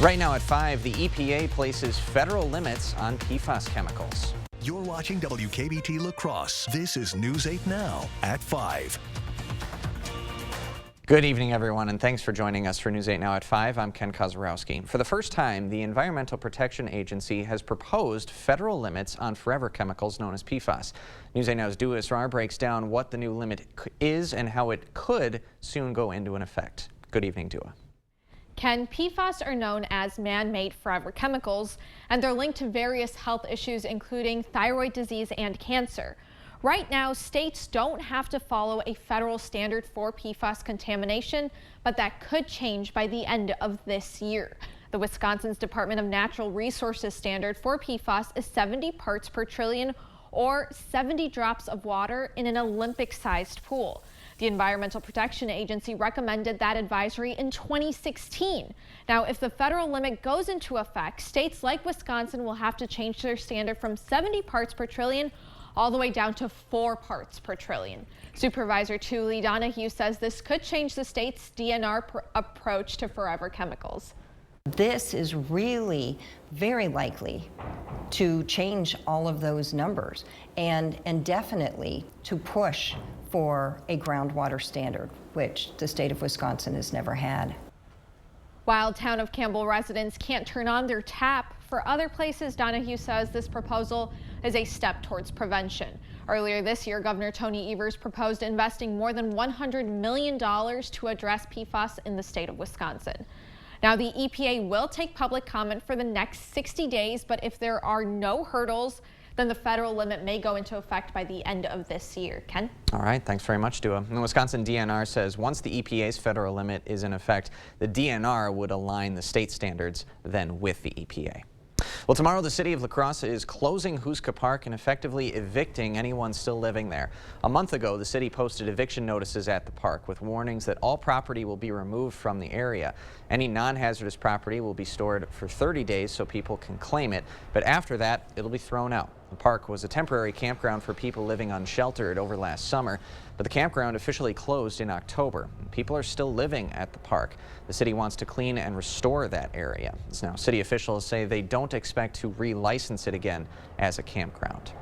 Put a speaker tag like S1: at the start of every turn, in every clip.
S1: Right now at 5, the EPA places federal limits on PFAS chemicals.
S2: You're watching WKBT La Crosse. This is News 8 Now at 5.
S1: Good evening, everyone, and thanks for joining us for News 8 Now at 5. I'm Ken Kozarowski. For the first time, the Environmental Protection Agency has proposed federal limits on forever chemicals known as PFAS. News 8 Now's Dua Israr breaks down what the new limit is and how it could soon go into effect. Good evening, Dua.
S3: Ken, PFAS are known as man-made forever chemicals, and they're linked to various health issues, including thyroid disease and cancer. Right now, states don't have to follow a federal standard for PFAS contamination, but that could change by the end of this year. The Wisconsin's Department of Natural Resources standard for PFAS is 70 parts per trillion, or 70 drops of water in an Olympic-sized pool. The Environmental Protection Agency recommended that advisory in 2016. Now, if the federal limit goes into effect, states like Wisconsin will have to change their standard from 70 parts per trillion all the way down to 4 parts per trillion. Supervisor Julie Donahue says this could change the state's DNR approach to forever chemicals.
S4: This is really very likely to change all of those numbers and definitely to push for a groundwater standard, which the state of Wisconsin has never had.
S3: While Town of Campbell residents can't turn on their tap, for other places, Donahue says this proposal is a step towards prevention. Earlier this year, Governor Tony Evers proposed investing more than $100 million to address PFAS in the state of Wisconsin. Now, the EPA will take public comment for the next 60 days, but if there are no hurdles, then the federal limit may go into effect by the end of this year. Ken?
S1: All right, thanks very much, Dua. The Wisconsin DNR says once the EPA's federal limit is in effect, the DNR would align the state standards then with the EPA. Well, tomorrow the city of La Crosse is closing Huska Park and effectively evicting anyone still living there. A month ago, the city posted eviction notices at the park with warnings that all property will be removed from the area. Any non-hazardous property will be stored for 30 days so people can claim it, but after that, it'll be thrown out. The park was a temporary campground for people living unsheltered over last summer, but the campground officially closed in October. People are still living at the park. The city wants to clean and restore that area. Now, city officials say they don't expect to relicense it again as a campground.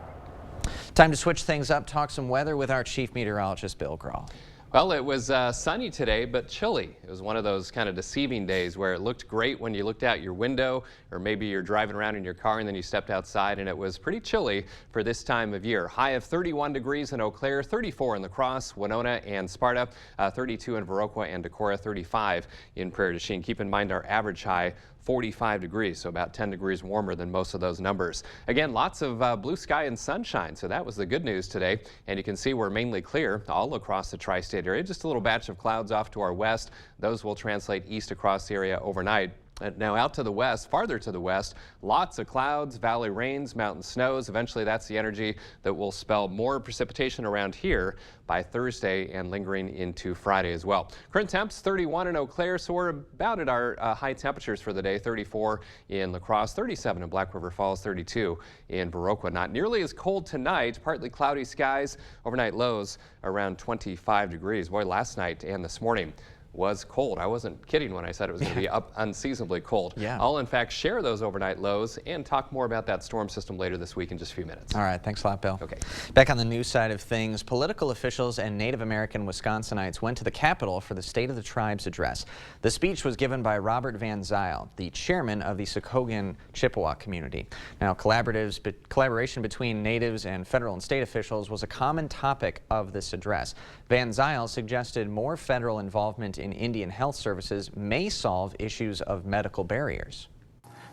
S1: Time to switch things up, talk some weather with our chief meteorologist, Bill Grahl.
S5: Well, it was sunny today, but chilly. It was one of those kind of deceiving days where it looked great when you looked out your window, or maybe you're driving around in your car and then you stepped outside and it was pretty chilly for this time of year. High of 31 degrees in Eau Claire, 34 in La Crosse, Winona and Sparta, 32 in Viroqua and Decorah, 35 in Prairie du Chien. Keep in mind our average high 45 degrees, so about 10 degrees warmer than most of those numbers. Again, lots of blue sky and sunshine, so that was the good news today. And you can see we're mainly clear all across the tri-state area. Just a little batch of clouds off to our west. Those will translate east across the area overnight. Now out to the west, farther to the west, lots of clouds, valley rains, mountain snows. Eventually that's the energy that will spell more precipitation around here by Thursday and lingering into Friday as well. Current temps 31 in Eau Claire, so we're about at our high temperatures for the day. 34 in La Crosse, 37 in Black River Falls, 32 in Viroqua. Not nearly as cold tonight, partly cloudy skies, overnight lows around 25 degrees. Boy, last night and this morning was cold. I wasn't kidding when I said it was going to be up unseasonably cold.
S1: Yeah.
S5: I'll in fact share those overnight lows and talk more about that storm system later this week in just a few minutes.
S1: All right, thanks a lot, Bill.
S5: Okay.
S1: Back on the news side of things, political officials and Native American Wisconsinites went to the Capitol for the State of the Tribes address. The speech was given by Robert Van Zyl, the chairman of the Sokogan Chippewa community. Now, collaboration between natives and federal and state officials was a common topic of this address. Van Zyl suggested more federal involvement in Indian health services may solve issues of medical barriers.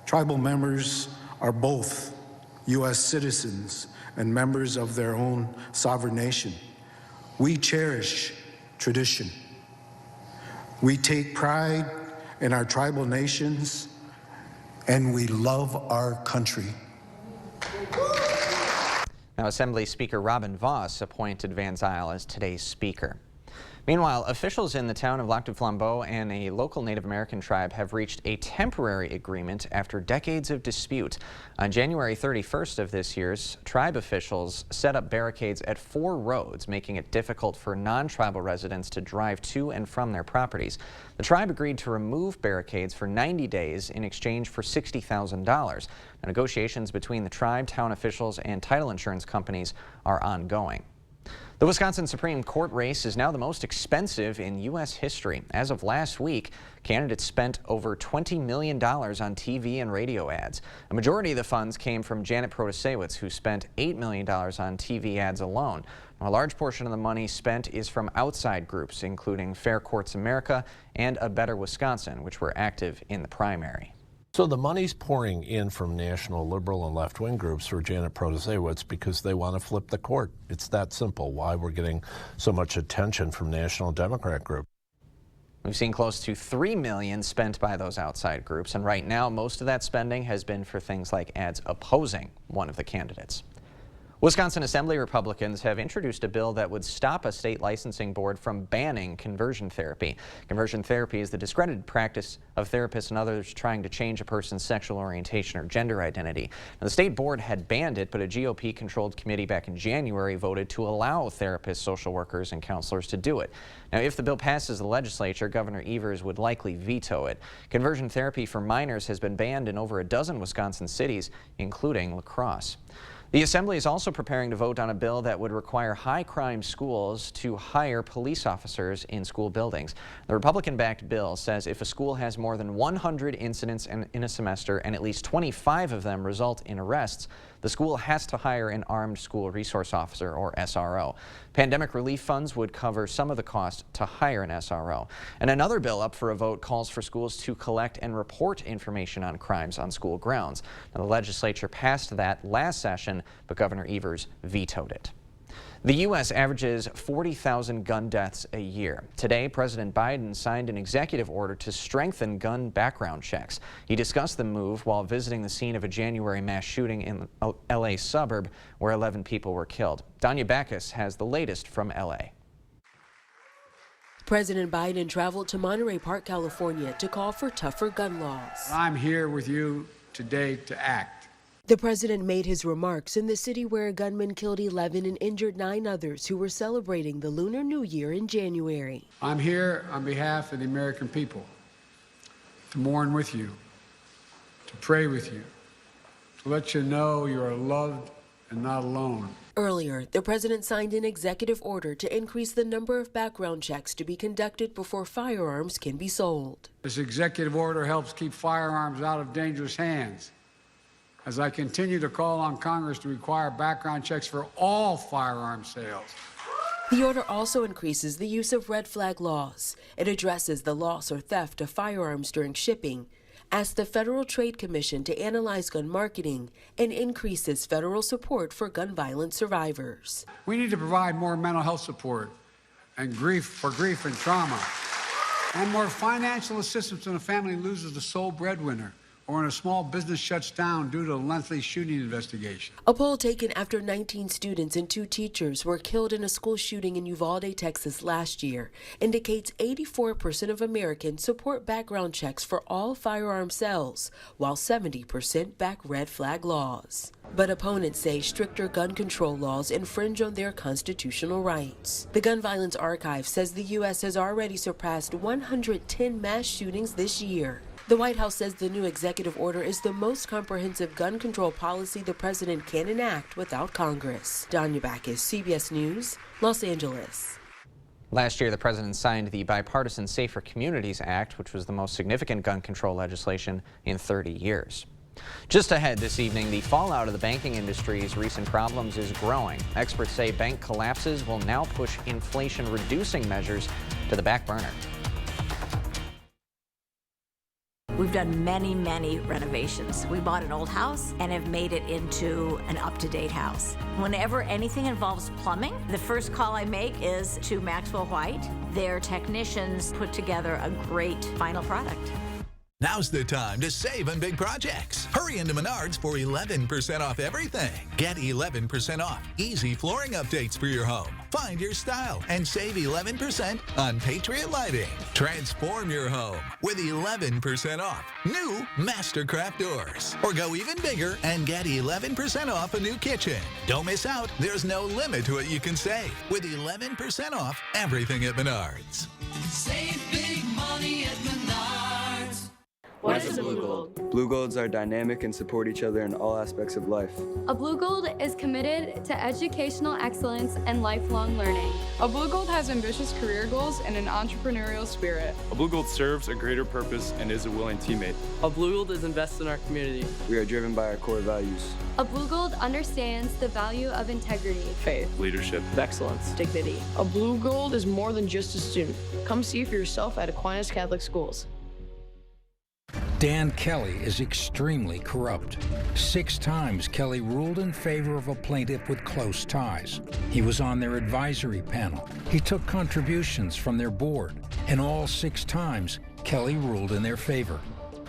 S6: Tribal members are both U.S. citizens and members of their own sovereign nation. We cherish tradition. We take pride in our tribal nations, and we love our country.
S1: Now, Assembly Speaker Robin Vos appointed Van Zyl as today's speaker. Meanwhile, officials in the town of Lac du Flambeau and a local Native American tribe have reached a temporary agreement after decades of dispute. On January 31st of this year, tribe officials set up barricades at 4 roads, making it difficult for non-tribal residents to drive to and from their properties. The tribe agreed to remove barricades for 90 days in exchange for $60,000. Negotiations between the tribe, town officials, and title insurance companies are ongoing. The Wisconsin Supreme Court race is now the most expensive in U.S. history. As of last week, candidates spent over $20 million on TV and radio ads. A majority of the funds came from Janet Protasiewicz, who spent $8 million on TV ads alone. A large portion of the money spent is from outside groups, including Fair Courts America and A Better Wisconsin, which were active in the primary.
S7: So the money's pouring in from national liberal and left-wing groups for Janet Protasiewicz because they want to flip the court. It's that simple. Why we're getting so much attention from national Democrat groups.
S1: We've seen close to $3 million spent by those outside groups, and right now most of that spending has been for things like ads opposing one of the candidates. Wisconsin Assembly Republicans have introduced a bill that would stop a state licensing board from banning conversion therapy. Conversion therapy is the discredited practice of therapists and others trying to change a person's sexual orientation or gender identity. Now, the state board had banned it, but a GOP-controlled committee back in January voted to allow therapists, social workers, and counselors to do it. Now, if the bill passes the legislature, Governor Evers would likely veto it. Conversion therapy for minors has been banned in over a dozen Wisconsin cities, including La Crosse. The Assembly is also preparing to vote on a bill that would require high-crime schools to hire police officers in school buildings. The Republican-backed bill says if a school has more than 100 incidents in a semester and at least 25 of them result in arrests, the school has to hire an armed school resource officer, or SRO. Pandemic relief funds would cover some of the cost to hire an SRO. And another bill up for a vote calls for schools to collect and report information on crimes on school grounds. Now, the legislature passed that last session, but Governor Evers vetoed it. The U.S. averages 40,000 gun deaths a year. Today, President Biden signed an executive order to strengthen gun background checks. He discussed the move while visiting the scene of a January mass shooting in a L.A. suburb where 11 people were killed. Danya Backus has the latest from L.A.
S8: President Biden traveled to Monterey Park, California to call for tougher gun laws.
S9: I'm here with you today to act.
S8: The president made his remarks in the city where a gunman killed 11 and injured 9 others who were celebrating the Lunar New Year in January.
S9: I'm here on behalf of the American people to mourn with you, to pray with you, to let you know you are loved and not alone.
S8: Earlier, the president signed an executive order to increase the number of background checks to be conducted before firearms can be sold.
S9: This executive order helps keep firearms out of dangerous hands. As I continue to call on Congress to require background checks for all firearm sales.
S8: The order also increases the use of red flag laws. It addresses the loss or theft of firearms during shipping, asks the Federal Trade Commission to analyze gun marketing, and increases federal support for gun violence survivors.
S9: We need to provide more mental health support and grief and trauma, and more financial assistance when a family loses the sole breadwinner, or when a small business shuts down due to a lengthy shooting investigation.
S8: A poll taken after 19 students and 2 teachers were killed in a school shooting in Uvalde, Texas last year indicates 84% of Americans support background checks for all firearm sales, while 70% back red flag laws. But opponents say stricter gun control laws infringe on their constitutional rights. The Gun Violence Archive says the U.S. has already surpassed 110 mass shootings this year. The White House says the new executive order is the most comprehensive gun control policy the president can enact without Congress. Danya Backus, CBS News, Los Angeles.
S1: Last year, the president signed the Bipartisan Safer Communities Act, which was the most significant gun control legislation in 30 years. Just ahead this evening, the fallout of the banking industry's recent problems is growing. Experts say bank collapses will now push inflation-reducing measures to the back burner.
S10: We've done many renovations. We bought an old house and have made it into an up-to-date house. Whenever anything involves plumbing, the first call I make is to Maxwell White. Their technicians put together a great final product.
S2: Now's the time to save on big projects. Hurry into Menards for 11% off everything. Get 11% off easy flooring updates for your home. Find your style and save 11% on Patriot Lighting. Transform your home with 11% off new Mastercraft doors. Or go even bigger and get 11% off a new kitchen. Don't miss out. There's no limit to what you can save with 11% off everything at Menards.
S11: Save big money at Menards.
S12: What is a Blue Gold?
S13: Blue Golds are dynamic and support each other in all aspects of life.
S14: A Blue Gold is committed to educational excellence and lifelong learning.
S15: A Blue Gold has ambitious career goals and an entrepreneurial spirit.
S16: A Blue Gold serves a greater purpose and is a willing teammate.
S17: A Blue Gold is invested in our community.
S13: We are driven by our core values.
S14: A Blue Gold understands the value of integrity,
S16: faith, leadership,
S17: excellence, dignity. A Blue Gold is more than just a student. Come see for yourself at Aquinas Catholic Schools.
S18: Dan Kelly is extremely corrupt. 6 times Kelly ruled in favor of a plaintiff with close ties. He was on their advisory panel. He took contributions from their board. And all 6 times, Kelly ruled in their favor.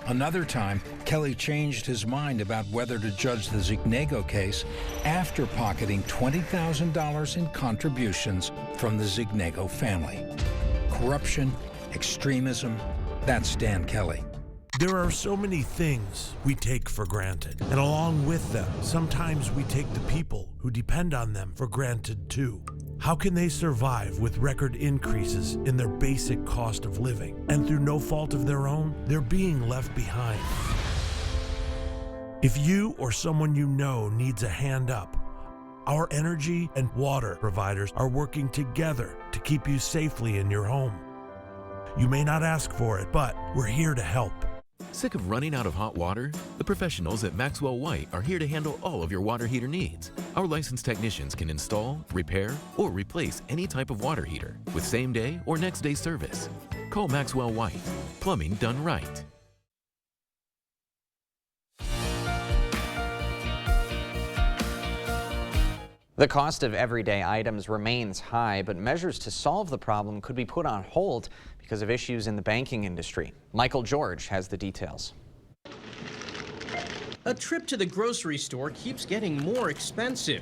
S18: Another time, Kelly changed his mind about whether to judge the Zignego case after pocketing $20,000 in contributions from the Zignego family. Corruption, extremism, that's Dan Kelly.
S19: There are so many things we take for granted, and along with them, sometimes we take the people who depend on them for granted too. How can they survive with record increases in their basic cost of living, and through no fault of their own, they're being left behind? If you or someone you know needs a hand up, our energy and water providers are working together to keep you safely in your home. You may not ask for it, but we're here to help.
S20: Sick of running out of hot water? The professionals at Maxwell White are here to handle all of your water heater needs. Our licensed technicians can install, repair, or replace any type of water heater with same-day or next-day service. Call Maxwell White. Plumbing done right.
S1: The cost of everyday items remains high, but measures to solve the problem could be put on hold because of issues in the banking industry. Michael George has the details.
S21: A trip to the grocery store keeps getting more expensive.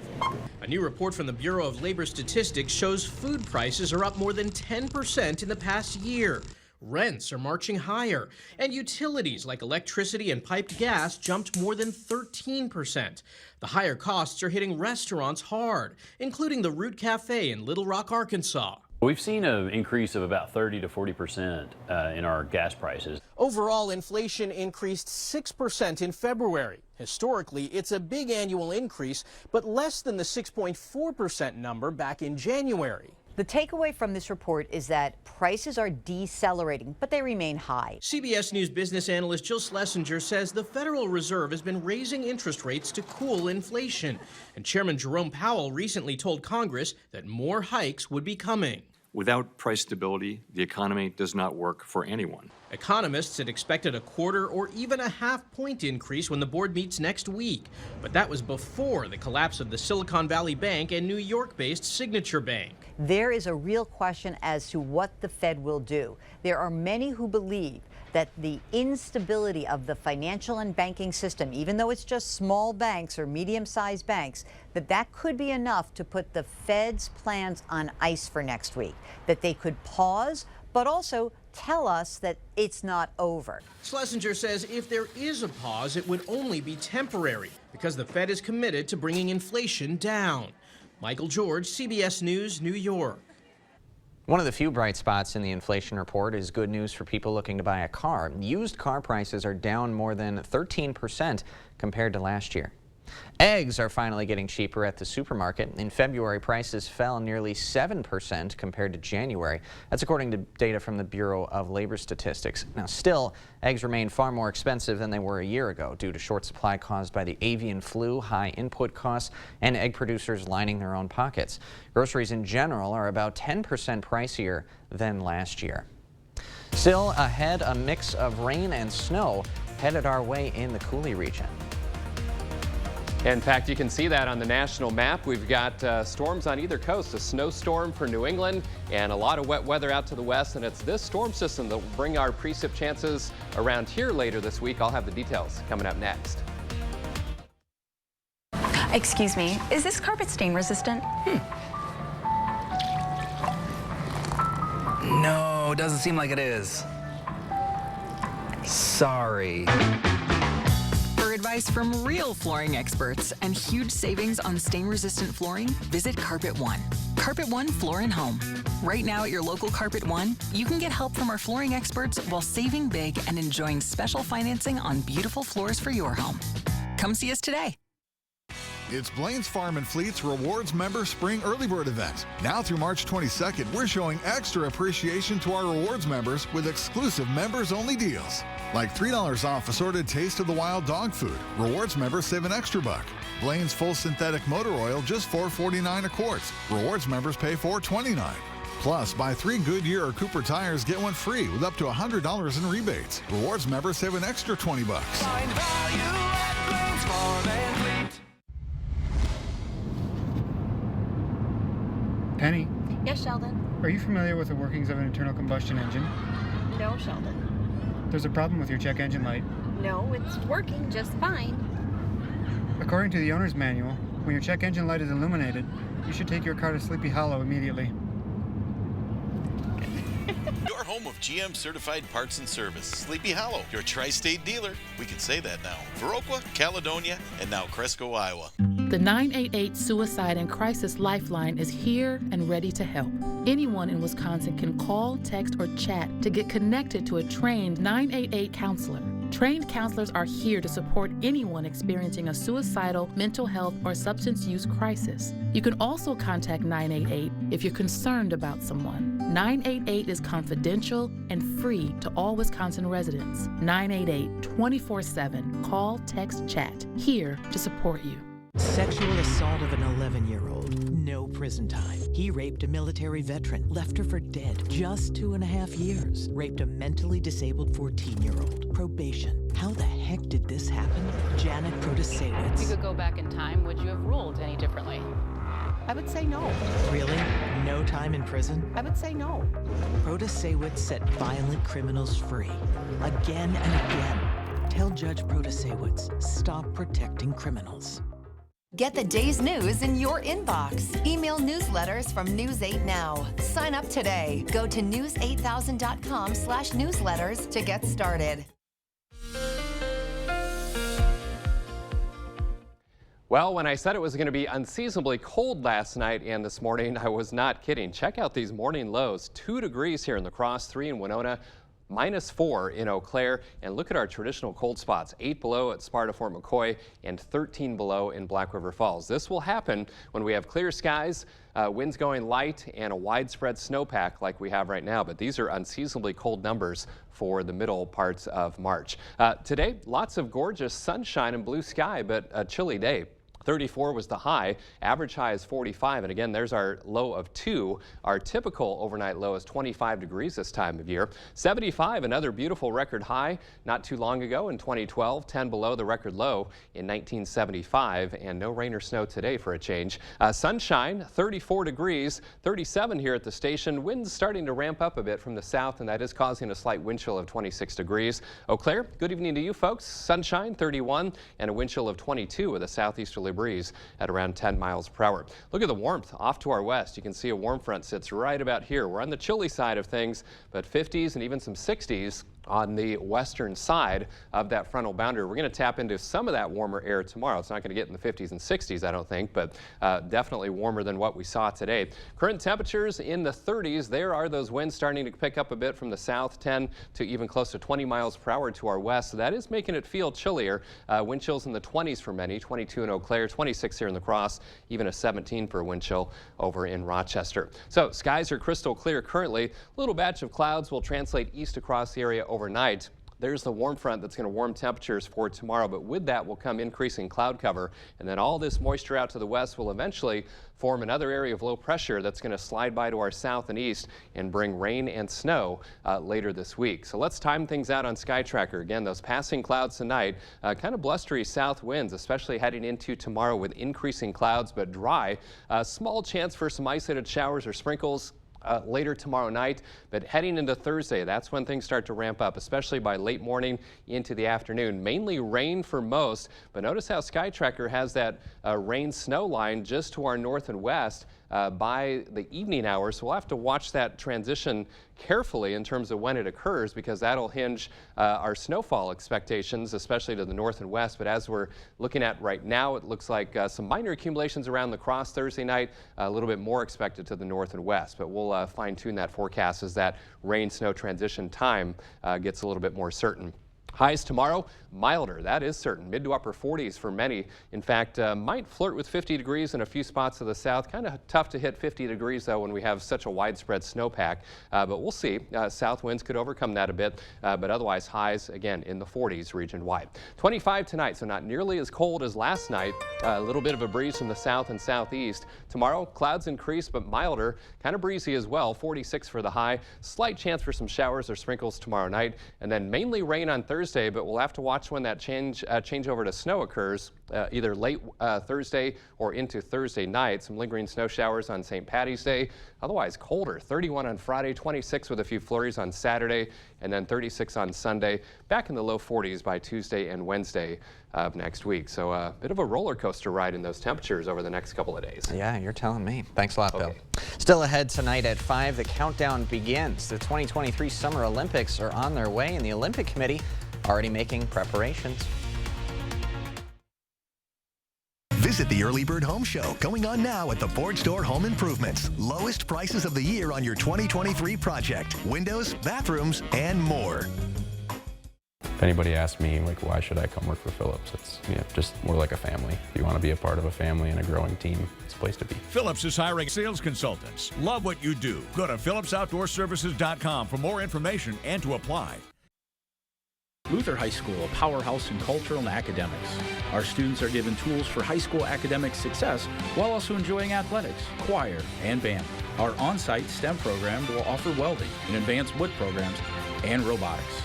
S21: A new report from the Bureau of Labor Statistics shows food prices are up more than 10% in the past year. Rents are marching higher, and utilities like electricity and piped gas jumped more than 13%. The higher costs are hitting restaurants hard, including the Root Cafe in Little Rock, Arkansas.
S22: We've seen an increase of about 30 to 40% in our gas prices.
S21: Overall, inflation increased 6% in February. Historically, it's a big annual increase, but less than the 6.4% number back in January.
S23: The takeaway from this report is that prices are decelerating, but they remain high.
S21: CBS News business analyst Jill Schlesinger says the Federal Reserve has been raising interest rates to cool inflation. And Chairman Jerome Powell recently told Congress that more hikes would be coming.
S24: Without price stability, the economy does not work for anyone.
S21: Economists had expected a quarter or even a half-point increase when the board meets next week. But that was before the collapse of the Silicon Valley Bank and New York-based Signature Bank.
S23: There is a real question as to what the Fed will do. There are many who believe that the instability of the financial and banking system, even though it's just small banks or medium-sized banks, that could be enough to put the Fed's plans on ice for next week, that they could pause, but also tell us that it's not over.
S21: Schlesinger says if there is a pause, it would only be temporary because the Fed is committed to bringing inflation down. Michael George, CBS News, New York.
S1: One of the few bright spots in the inflation report is good news for people looking to buy a car. Used car prices are down more than 13% compared to last year. Eggs are finally getting cheaper at the supermarket. In February, prices fell nearly 7% compared to January. That's according to data from the Bureau of Labor Statistics. Now, still, eggs remain far more expensive than they were a year ago due to short supply caused by the avian flu, high input costs, and egg producers lining their own pockets. Groceries in general are about 10% pricier than last year. Still ahead, a mix of rain and snow headed our way in the Coulee region.
S3: In fact, you can see that on the national map. We've got storms on either coast, a snowstorm for New England and a lot of wet weather out to the west. And it's this storm system that will bring our precip chances around here later this week. I'll have the details coming up next.
S4: Excuse me, is this carpet stain resistant?
S5: No, doesn't seem like it is. Sorry.
S6: For advice from real flooring experts and huge savings on stain-resistant flooring, visit Carpet One. Carpet One Floor and Home. Right now at your local Carpet One, you can get help from our flooring experts while saving big and enjoying special financing on beautiful floors for your home. Come see us today.
S25: It's Blaine's Farm and Fleet's Rewards Member Spring Early Bird event. Now through March 22nd, we're showing extra appreciation to our rewards members with exclusive members-only deals. Like $3 off assorted Taste of the Wild dog food. Rewards members save an extra $1. Blaine's full synthetic motor oil, just $4.49 a quart. Rewards members pay $4.29. Plus, buy 3 Goodyear or Cooper tires, get one free with up to $100 in rebates. Rewards members save an extra $20.
S11: Find value at Blaine's Farm and Fleet.
S26: Penny,
S27: Yes, Sheldon.
S26: are you familiar with the workings of an internal combustion engine?
S27: No, Sheldon.
S26: There's a problem with your check engine light.
S27: No, it's working just fine.
S26: According to the owner's manual, when your check engine light is illuminated, you should take your car to Sleepy Hollow immediately.
S28: Your home of GM certified parts and service. Sleepy Hollow, your tri-state dealer. We can say that now. Viroqua, Caledonia, and now Cresco, Iowa.
S29: The 988 Suicide and Crisis Lifeline is here and ready to help. Anyone in Wisconsin can call, text, or chat to get connected to a trained 988 counselor. Trained counselors are here to support anyone experiencing a suicidal, mental health, or substance use crisis. You can also contact 988 if you're concerned about someone. 988 is confidential and free to all Wisconsin residents. 988 24/7. Call, text, chat. Here to support you.
S30: Sexual assault of an 11-year-old. No prison time. He raped a military veteran, left her for dead. Just 2.5 years. Raped a mentally disabled 14-year-old. Probation. How the heck did this happen? Janet Protasewicz.
S31: If you could go back in time, would you have ruled any differently? I would say no.
S30: Really? No time in prison?
S31: I would say no.
S30: Protasewicz set violent criminals free. Again and again. Tell Judge Protasewicz, stop protecting criminals.
S32: Get the day's news in your inbox. Email newsletters from News 8 Now. Sign up today. Go to news8000.com/newsletters to get started.
S3: Well, when I said it was going to be unseasonably cold last night and this morning, I was not kidding. Check out these morning lows. 2 degrees here in La Crosse, 3 in Winona, -4 in Eau Claire, and look at our traditional cold spots, 8 below at Sparta Fort McCoy and 13 below in Black River Falls. This will happen when we have clear skies, winds going light, and a widespread snowpack like we have right now, but these are unseasonably cold numbers for the middle parts of March. Today, lots of gorgeous sunshine and blue sky, but a chilly day. 34 was the high, average high is 45, and again, there's our low of 2. Our typical overnight low is 25 degrees this time of year. 75, another beautiful record high not too long ago in 2012, 10 below the record low in 1975, and no rain or snow today for a change. Sunshine, 34 degrees, 37 here at the station. Winds starting to ramp up a bit from the south, and that is causing a slight wind chill of 26 degrees. Eau Claire, good evening to you folks. Sunshine, 31, and a wind chill of 22 with a southeasterly breeze at around 10 miles per hour. Look at the warmth off to our west. You can see a warm front sits right about here. We're on the chilly side of things, but 50s and even some 60s on the western side of that frontal boundary. We're going to tap into some of that warmer air tomorrow. It's not going to get in the 50s and 60s, I don't think, but definitely warmer than what we saw today. Current temperatures in the 30s. There are those winds starting to pick up a bit from the south, 10 to even close to 20 miles per hour to our west. So that is making it feel chillier. Wind chills in the 20s for many, 22 in Eau Claire, 26 here in La Crosse, even a 17 for a wind chill over in Rochester. So skies are crystal clear currently. A little batch of clouds will translate east across the area overnight. There's the warm front that's going to warm temperatures for tomorrow, but with that will come increasing cloud cover, and then all this moisture out to the west will eventually form another area of low pressure that's going to slide by to our south and east and bring rain and snow later this week. So let's time things out on Sky Tracker. Again, those passing clouds tonight, kind of blustery south winds, especially heading into tomorrow with increasing clouds but dry. Small chance for some isolated showers or sprinkles later tomorrow night, but heading into Thursday, that's when things start to ramp up, especially by late morning into the afternoon. Mainly rain for most, but notice how Sky Tracker has that rain snow line just to our north and west by the evening hours. So we'll have to watch that transition carefully in terms of when it occurs, because that'll hinge our snowfall expectations, especially to the north and west. But as we're looking at right now, it looks like some minor accumulations around La Crosse Thursday night, a little bit more expected to the north and west. But we'll fine-tune that forecast as that rain-snow transition time gets a little bit more certain. Highs tomorrow, milder, that is certain. Mid to upper 40s for many. In fact, might flirt with 50 degrees in a few spots to the south. Kind of tough to hit 50 degrees, though, when we have such a widespread snowpack. But we'll see. South winds could overcome that a bit. But otherwise, highs, again, in the 40s region-wide. 25 tonight, so not nearly as cold as last night. A little bit of a breeze from the south and southeast. Tomorrow, clouds increase, but milder. Kind of breezy as well. 46 for the high. Slight chance for some showers or sprinkles tomorrow night. And then mainly rain on Thursday, but we'll have to watch when that change over to snow occurs, either late Thursday or into Thursday night. Some lingering snow showers on St. Patty's Day. Otherwise colder. 31 on Friday, 26 with a few flurries on Saturday, and then 36 on Sunday. Back in the low 40s by Tuesday and Wednesday of next week. So a bit of a roller coaster ride in those temperatures over the next couple of days.
S1: Yeah, you're telling me. Thanks a lot, Bill. Still ahead tonight at 5, the countdown begins. The 2023 Summer Olympics are on their way, and the Olympic Committee already making preparations.
S2: Visit the Early Bird Home Show, going on now at the Ford Store Home Improvements. Lowest prices of the year on your 2023 project. Windows, bathrooms, and more.
S7: If anybody asks me, like, why should I come work for Phillips, it's just more like a family. If you want to be a part of a family and a growing team, it's a place to be.
S8: Phillips is hiring sales consultants. Love what you do. Go to phillipsoutdoorservices.com for more information and to apply.
S9: Luther High School, a powerhouse in cultural and academics. Our students are given tools for high school academic success while also enjoying athletics, choir, and band. Our on-site STEM program will offer welding and advanced wood programs and robotics.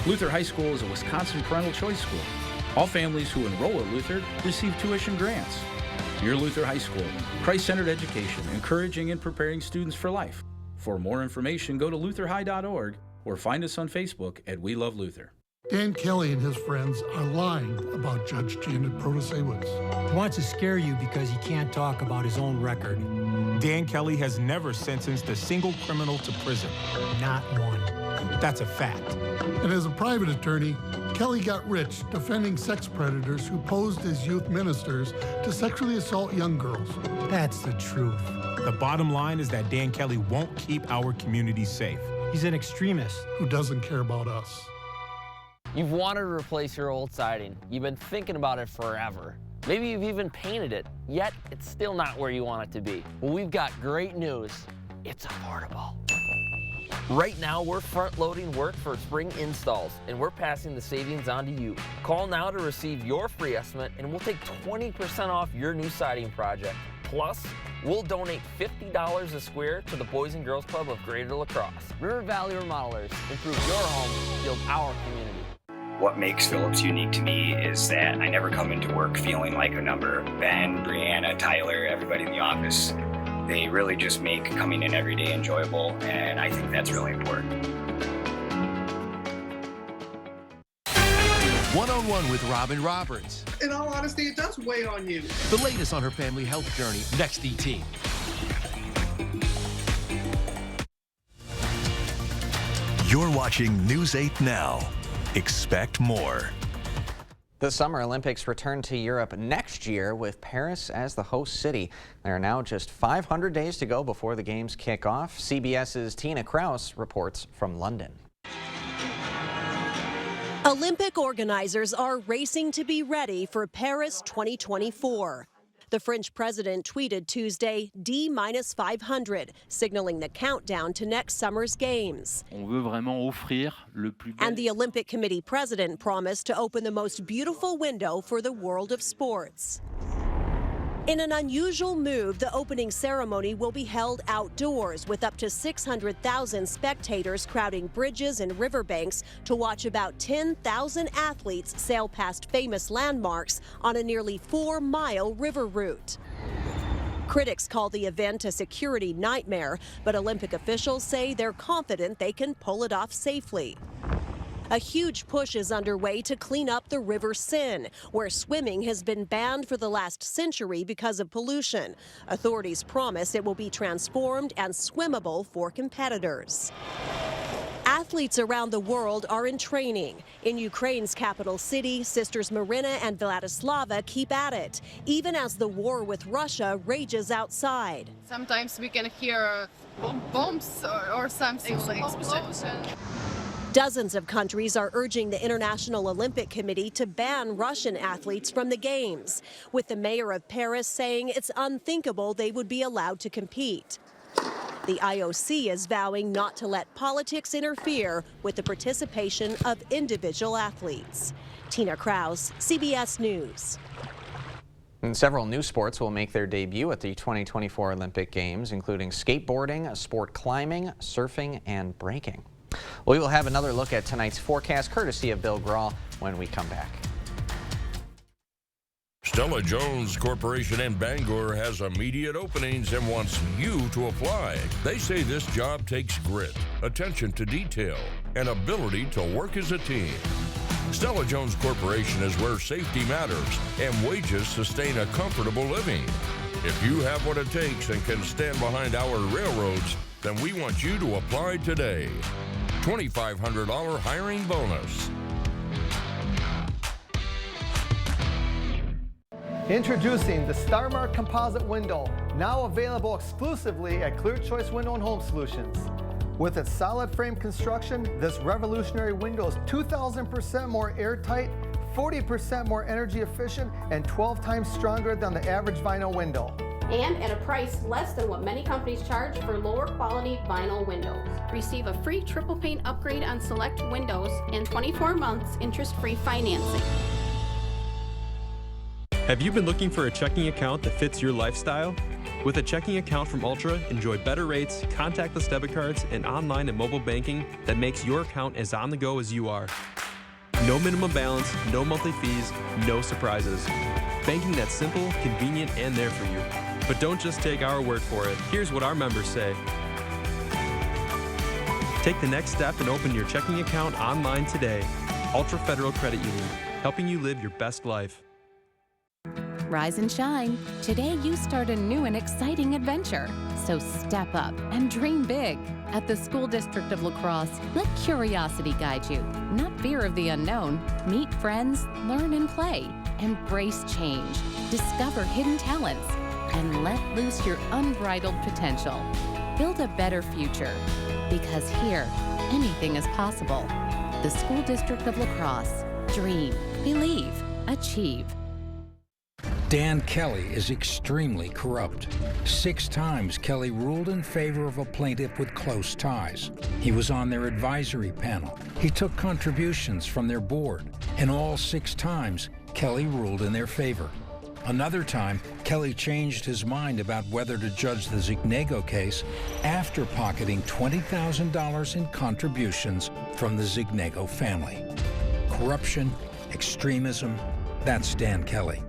S9: Luther High School is a Wisconsin parental choice school. All families who enroll at Luther receive tuition grants. Your Luther High School, Christ-centered education, encouraging and preparing students for life. For more information, go to lutherhigh.org or find us on Facebook at We Love Luther.
S10: Dan Kelly and his friends are lying about Judge Janet Protasiewicz.
S12: He wants to scare you because he can't talk about his own record.
S13: Dan Kelly has never sentenced a single criminal to prison.
S12: Not one.
S13: That's a fact.
S10: And as a private attorney, Kelly got rich defending sex predators who posed as youth ministers to sexually assault young girls.
S12: That's the truth.
S13: The bottom line is that Dan Kelly won't keep our community safe.
S12: He's an extremist
S10: who doesn't care about us.
S14: You've wanted to replace your old siding. You've been thinking about it forever. Maybe you've even painted it, yet it's still not where you want it to be. Well, we've got great news. It's affordable. Right now, we're front-loading work for spring installs, and we're passing the savings on to you. Call now to receive your free estimate, and we'll take 20% off your new siding project. Plus, we'll donate $50 a square to the Boys and Girls Club of Greater La Crosse. River Valley Remodelers. Improve your home, build our community.
S15: What makes Phillips unique to me is that I never come into work feeling like a number. Ben, Brianna, Tyler, everybody in the office, they really just make coming in every day enjoyable, and I think that's really important.
S16: One-on-one with Robin Roberts.
S17: In all honesty, it does weigh on you.
S16: The latest on her family health journey, next ET.
S2: You're watching News 8 Now. Expect more.
S1: The Summer Olympics return to Europe next year with Paris as the host city. There are now just 500 days to go before the games kick off. CBS's Tina Kraus reports from London.
S18: Olympic organizers are racing to be ready for Paris 2024.
S4: The French president tweeted Tuesday D-500, signaling the countdown to next summer's games.
S5: On veut vraiment offrir le plus bel...
S4: And the Olympic Committee president promised to open the most beautiful window for the world of sports. In an unusual move, the opening ceremony will be held outdoors with up to 600,000 spectators crowding bridges and riverbanks to watch about 10,000 athletes sail past famous landmarks on a nearly 4-mile river route. Critics call the event a security nightmare, but Olympic officials say they're confident they can pull it off safely. A huge push is underway to clean up the River Seine, where swimming has been banned for the last century because of pollution. Authorities promise it will be transformed and swimmable for competitors. Athletes around the world are in training. In Ukraine's capital city, sisters Marina and Vladislava keep at it, even as the war with Russia rages outside.
S31: Sometimes we can hear bombs or something like explosion.
S4: Dozens of countries are urging the International Olympic Committee to ban Russian athletes from the Games, with the mayor of Paris saying it's unthinkable they would be allowed to compete. The IOC is vowing not to let politics interfere with the participation of individual athletes. Tina Kraus, CBS News.
S1: And several new sports will make their debut at the 2024 Olympic Games, including skateboarding, sport climbing, surfing, and breaking. We will have another look at tonight's forecast courtesy of Bill Graw when we come back.
S6: Stella-Jones Corporation in Bangor has immediate openings and wants you to apply. They say this job takes grit, attention to detail, and ability to work as a team. Stella-Jones Corporation is where safety matters and wages sustain a comfortable living. If you have what it takes and can stand behind our railroads, then we want you to apply today. $2,500 hiring bonus.
S11: Introducing the StarMark Composite Window, now available exclusively at Clear Choice Window and Home Solutions. With its solid frame construction, this revolutionary window is 2,000% more airtight, 40% more energy efficient, and 12 times stronger than the average vinyl window.
S18: And at a price less than what many companies charge for lower quality vinyl windows. Receive a free triple pane upgrade on select windows and 24 months interest-free financing.
S19: Have you been looking for a checking account that fits your lifestyle? With a checking account from Ultra, enjoy better rates, contactless debit cards, and online and mobile banking that makes your account as on the go as you are. No minimum balance, no monthly fees, no surprises. Banking that's simple, convenient, and there for you. But don't just take our word for it. Here's what our members say. Take the next step and open your checking account online today. Ultra Federal Credit Union, helping you live your best life.
S31: Rise and shine. Today you start a new and exciting adventure. So step up and dream big. At the School District of La Crosse, let curiosity guide you, not fear of the unknown. Meet friends, learn and play. Embrace change. Discover hidden talents. And let loose your unbridled potential. Build a better future. Because here, anything is possible. The School District of La Crosse. Dream, believe, achieve.
S20: Dan Kelly is extremely corrupt. 6 times Kelly ruled in favor of a plaintiff with close ties. He was on their advisory panel. He took contributions from their board. And all 6 times, Kelly ruled in their favor. Another time, Kelly changed his mind about whether to judge the Zignego case after pocketing $20,000 in contributions from the Zignego family. Corruption, extremism, that's Dan Kelly.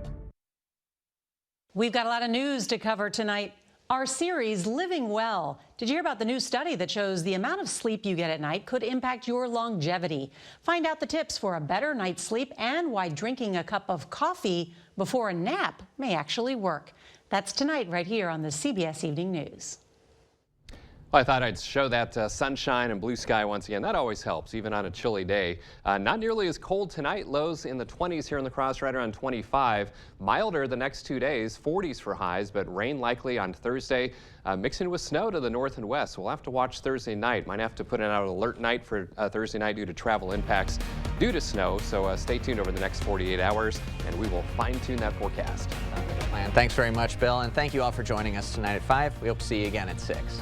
S21: We've got a lot of news to cover tonight. Our series, Living Well. Did you hear about the new study that shows the amount of sleep you get at night could impact your longevity? Find out the tips for a better night's sleep and why drinking a cup of coffee before a nap may actually work. That's tonight right here on the CBS Evening News.
S3: Well, I thought I'd show that sunshine and blue sky once again. That always helps, even on a chilly day. Not nearly as cold tonight. Lows in the 20s here in La Crosse, right around 25. Milder the next 2 days, 40s for highs, but rain likely on Thursday, mixing with snow to the north and west. We'll have to watch Thursday night. Might have to put in an alert night for Thursday night due to travel impacts due to snow. So stay tuned over the next 48 hours, and we will fine-tune that forecast.
S1: plan. Thanks very much, Bill, and thank you all for joining us tonight at 5. We hope to see you again at 6.